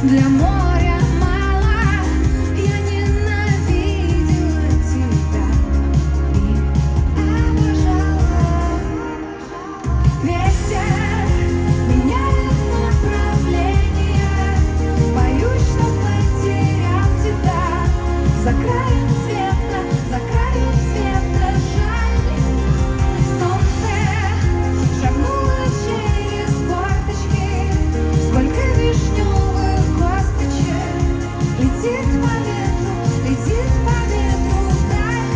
Для моря мало, я ненавидела тебя и обожала. Ветер меняет направление, боюсь, что потерял тебя. За краем света, жаль. Солнце шагнуло через форточки, сколько вишневых косточек летит по ветру вдаль.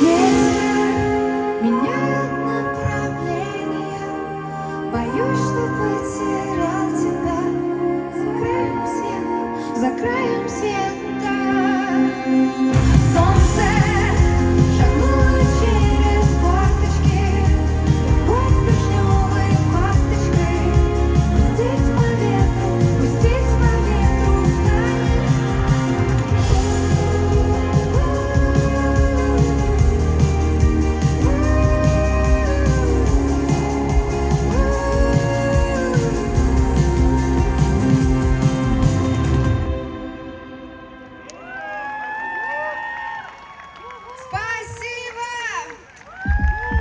Ветер меняет направление, боюсь, что потерял тебя. За краем света, за краем света.